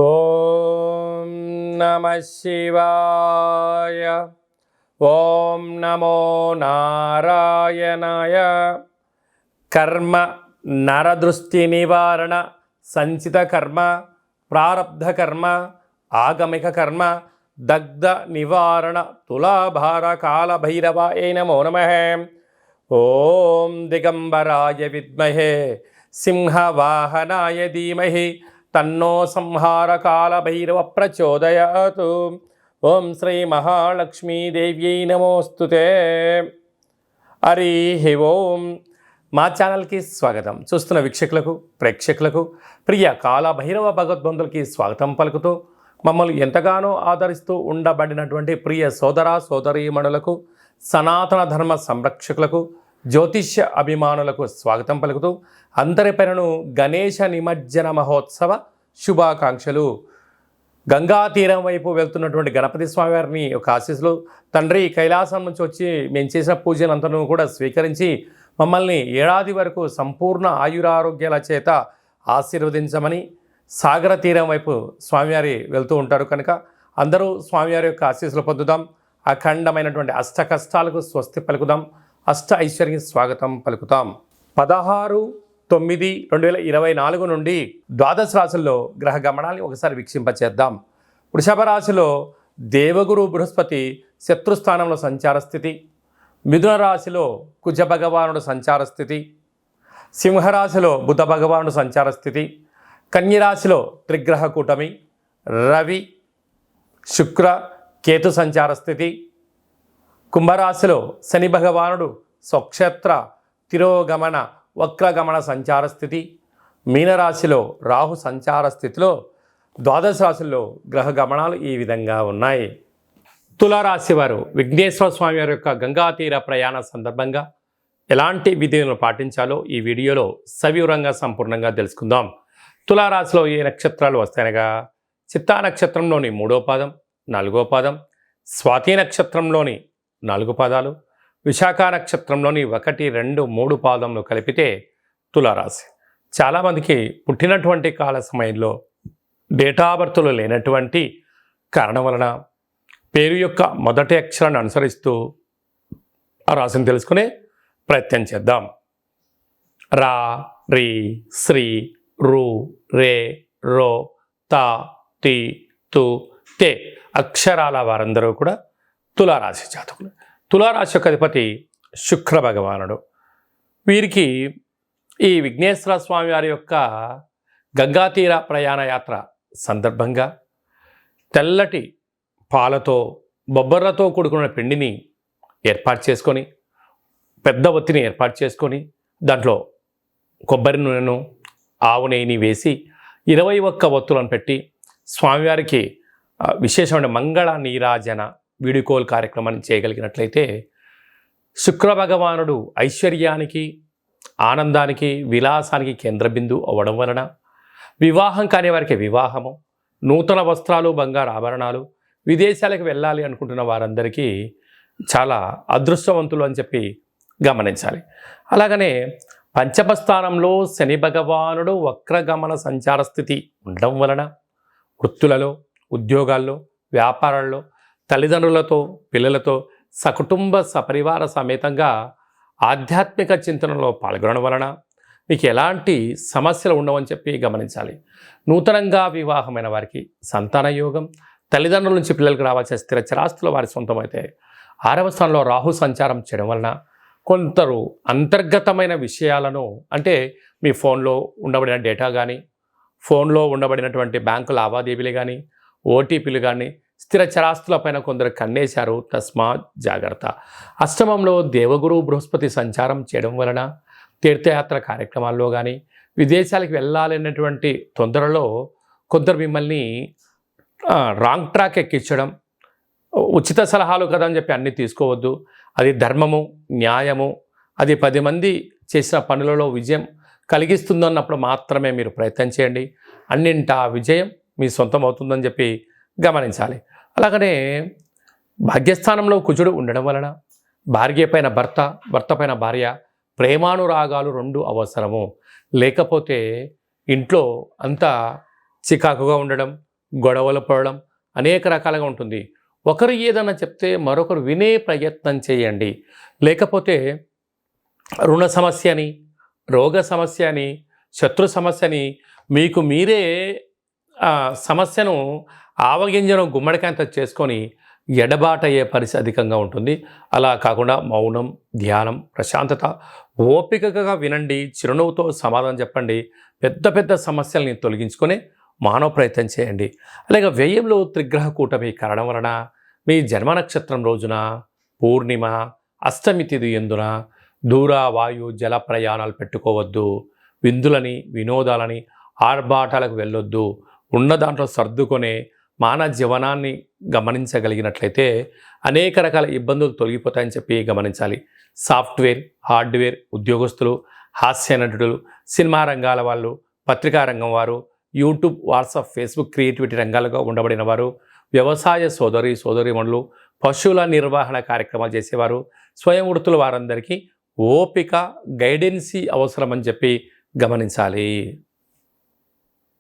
ఓం నమః శివాయ. ఓం నమో నారాయణాయ. కర్మ నరదృష్టి నివారణ సంచిత కర్మ ప్రారబ్ధ కర్మ ఆగమిక కర్మ దగ్ధ నివారణ తులాభార కాల భైరవాయ నమో నమః. ఓం దిగంబరాయ విద్మహే సింహవాహనాయ ధీమహి తన్నో సంహార కాల భైరవ ప్రచోదయాతు. ఓం శ్రీ మహాలక్ష్మీదేవ్యై నమోస్తుతే. హరి ఓం. మా ఛానల్కి స్వాగతం. చూస్తున్న వీక్షకులకు ప్రేక్షకులకు ప్రియ కాల భైరవ భగవద్బంధులకి స్వాగతం పలుకుతూ మమ్మల్ని ఎంతగానో ఆదరిస్తూ ఉండబడినటువంటి ప్రియ సోదర సోదరీమణులకు సనాతన ధర్మ సంరక్షకులకు జ్యోతిష్య అభిమానులకు స్వాగతం పలుకుతూ అందరిపైనను గణేశ నిమజ్జన మహోత్సవ శుభాకాంక్షలు. గంగా తీరం వైపు వెళ్తున్నటువంటి గణపతి స్వామివారిని ఒక ఆశీస్సులు. తండ్రి కైలాసం నుంచి వచ్చి మేము చేసిన పూజలంతను కూడా స్వీకరించి మమ్మల్ని ఏడాది వరకు సంపూర్ణ ఆయురారోగ్యాల చేత ఆశీర్వదించమని. సాగర తీరం వైపు స్వామివారి వెళ్తూ ఉంటారు కనుక అందరూ స్వామివారి యొక్క ఆశీస్సులు పొందుదాం. అఖండమైనటువంటి అష్ట కష్టాలకు స్వస్తి పలుకుదాం. అష్ట ఐశ్వర్య స్వాగతం పలుకుతాం. 16/9/2024 నుండి ద్వాదశ రాశుల్లో గ్రహ గమనాన్ని ఒకసారి వీక్షింపచేద్దాం. వృషభ రాశిలో దేవగురు బృహస్పతి శత్రుస్థానంలో సంచార స్థితి. మిథున రాశిలో కుజ భగవానుడు సంచార స్థితి. సింహరాశిలో బుధ భగవానుడు సంచార స్థితి. కన్యరాశిలో త్రిగ్రహ కూటమి రవి శుక్ర కేతు సంచార స్థితి. కుంభరాశిలో శని భగవానుడు స్వక్షేత్ర తిరోగమన వక్రగమన సంచార స్థితి. మీనరాశిలో రాహు సంచార స్థితిలో ద్వాదశ రాశుల్లో గ్రహ గమనాలు ఈ విధంగా ఉన్నాయి. తులారాశి వారు విఘ్నేశ్వర స్వామి వారి యొక్క గంగాతీర ప్రయాణ సందర్భంగా ఎలాంటి విధులను పాటించాలో ఈ వీడియోలో సవివరంగా సంపూర్ణంగా తెలుసుకుందాం. తులారాశిలో ఏ నక్షత్రాలు వస్తాయనగా చిత్తా నక్షత్రంలోని 3వ పాదం 4వ పాదం, స్వాతి నక్షత్రంలోని 4 పాదాలు, విశాఖ నక్షత్రంలోని 1, 2, 3 పాదములు కలిపితే తులారాశి. చాలామందికి పుట్టినటువంటి కాల సమయంలో డేటా బర్త్లు లేనటువంటి కారణం వలన పేరు యొక్క మొదటి అక్షరాన్ని అనుసరిస్తూ ఆ రాశిని తెలుసుకునే ప్రయత్నం చేద్దాం. రా, రి, శ్రీ, రు, రే, రో, తా, తి, తు, తే అక్షరాల వారందరూ కూడా తులారాశి జాతకులు. తులారాశి యొక్క అధిపతి శుక్ర భగవానుడు. వీరికి ఈ విఘ్నేశ్వర స్వామి వారి యొక్క గంగాతీర ప్రయాణ యాత్ర సందర్భంగా తెల్లటి పాలతో బొబ్బర్లతో కూడుకున్న పిండిని ఏర్పాటు చేసుకొని పెద్ద ఒత్తిని ఏర్పాటు చేసుకొని దాంట్లో కొబ్బరి నూనెను ఆవు నెయ్యిని వేసి 21 ఒత్తులను పెట్టి స్వామివారికి విశేషమైన మంగళ నీరాజన వీడుకోలు కార్యక్రమాన్ని చేయగలిగినట్లయితే శుక్ర భగవానుడు ఐశ్వర్యానికి ఆనందానికి విలాసానికి కేంద్రబిందు అవ్వడం వలన వివాహం కాని వారికి వివాహము, నూతన వస్త్రాలు బంగారు ఆభరణాలు, విదేశాలకు వెళ్ళాలి అనుకుంటున్న వారందరికీ చాలా అదృష్టవంతులు అని చెప్పి గమనించాలి. అలాగనే పంచమ స్థానంలో శని భగవానుడు వక్రగమన సంచార స్థితి ఉండడం వలన వృత్తులలో, ఉద్యోగాల్లో, వ్యాపారాల్లో తల్లిదండ్రులతో పిల్లలతో సకుటుంబ సపరివార సమేతంగా ఆధ్యాత్మిక చింతనలో పాల్గొనడం వలన మీకు ఎలాంటి సమస్యలు ఉండవని చెప్పి గమనించాలి. నూతనంగా వివాహమైన వారికి సంతాన యోగం, తల్లిదండ్రుల నుంచి పిల్లలకు రావాల్సిన స్థిర చరాస్తులు వారి సొంతమైతే 6వ స్థానంలో రాహు సంచారం చేయడం వలన కొందరు అంతర్గతమైన విషయాలను, అంటే మీ ఫోన్లో ఉండబడిన డేటా కానీ, ఫోన్లో ఉండబడినటువంటి బ్యాంకు లావాదేవీలు కానీ, ఓటీపీలు కానీ, స్థిర చరాస్తులపైన కొందరు కన్నేశారు. తస్మాత్ జాగ్రత్త. అష్టమంలో దేవగురు బృహస్పతి సంచారం చేయడం వలన తీర్థయాత్ర కార్యక్రమాల్లో కానీ, విదేశాలకు వెళ్ళాలనేటువంటి తొందరలో కొందరు మిమ్మల్ని రాంగ్ ట్రాక్ ఎక్కించడం, ఉచిత సలహాలు కదా అని చెప్పి అన్నీ తీసుకోవద్దు. అది ధర్మము, న్యాయము, అది 10 మంది చేసిన పనులలో విజయం కలిగిస్తుందన్నప్పుడు మాత్రమే మీరు ప్రయత్నం చేయండి. అన్నింటా విజయం మీ సొంతం అవుతుందని చెప్పి గమనించాలి. అలాగనే భాగ్యస్థానంలో కుజుడు ఉండడం వలన భార్య పైన భర్త, భర్త పైన భార్య ప్రేమానురాగాలు 2 అవసరము. లేకపోతే ఇంట్లో అంతా చికాకుగా ఉండడం, గొడవలు పడడం అనేక రకాలుగా ఉంటుంది. ఒకరు ఏదన్నా చెప్తే మరొకరు వినే ప్రయత్నం చేయండి. లేకపోతే రుణ సమస్య అని, రోగ సమస్య అని, శత్రు సమస్యని మీకు మీరే సమస్యను ఆవగింజను గుమ్మడికాయంత చేసుకొని ఎడబాటయ్యే పరిస్థితి అధికంగా ఉంటుంది. అలా కాకుండా మౌనం, ధ్యానం, ప్రశాంతత, ఓపికగా వినండి, చిరునవ్వుతో సమాధానం చెప్పండి. పెద్ద పెద్ద సమస్యల్ని తొలగించుకొని మానవ ప్రయత్నం చేయండి. అలాగే వ్యయంలో త్రిగ్రహ కూటమి కారణం వలన మీ జన్మ నక్షత్రం రోజున పూర్ణిమ, అష్టమి తిథి ఎందున దూర వాయు జల ప్రయాణాలు పెట్టుకోవద్దు. విందులని, వినోదాలని, ఆర్భాటాలకు వెళ్ళొద్దు. ఉన్న దాంట్లో సర్దుకొనే మానవ జీవనాన్ని గమనించగలిగినట్లయితే అనేక రకాల ఇబ్బందులు తొలగిపోతాయని చెప్పి గమనించాలి. సాఫ్ట్వేర్, హార్డ్వేర్ ఉద్యోగస్తులు, హాస్య నటులు, సినిమా రంగాల వాళ్ళు, పత్రికా రంగం వారు, యూట్యూబ్, వాట్సాప్, ఫేస్బుక్ క్రియేటివిటీ రంగాలుగా ఉండబడిన వారు, వ్యవసాయ సోదరీమణులు, పశువుల నిర్వహణ కార్యక్రమాలు చేసేవారు, స్వయం వృత్తుల వారందరికీ ఓపిక, గైడెన్సీ అవసరమని చెప్పి గమనించాలి.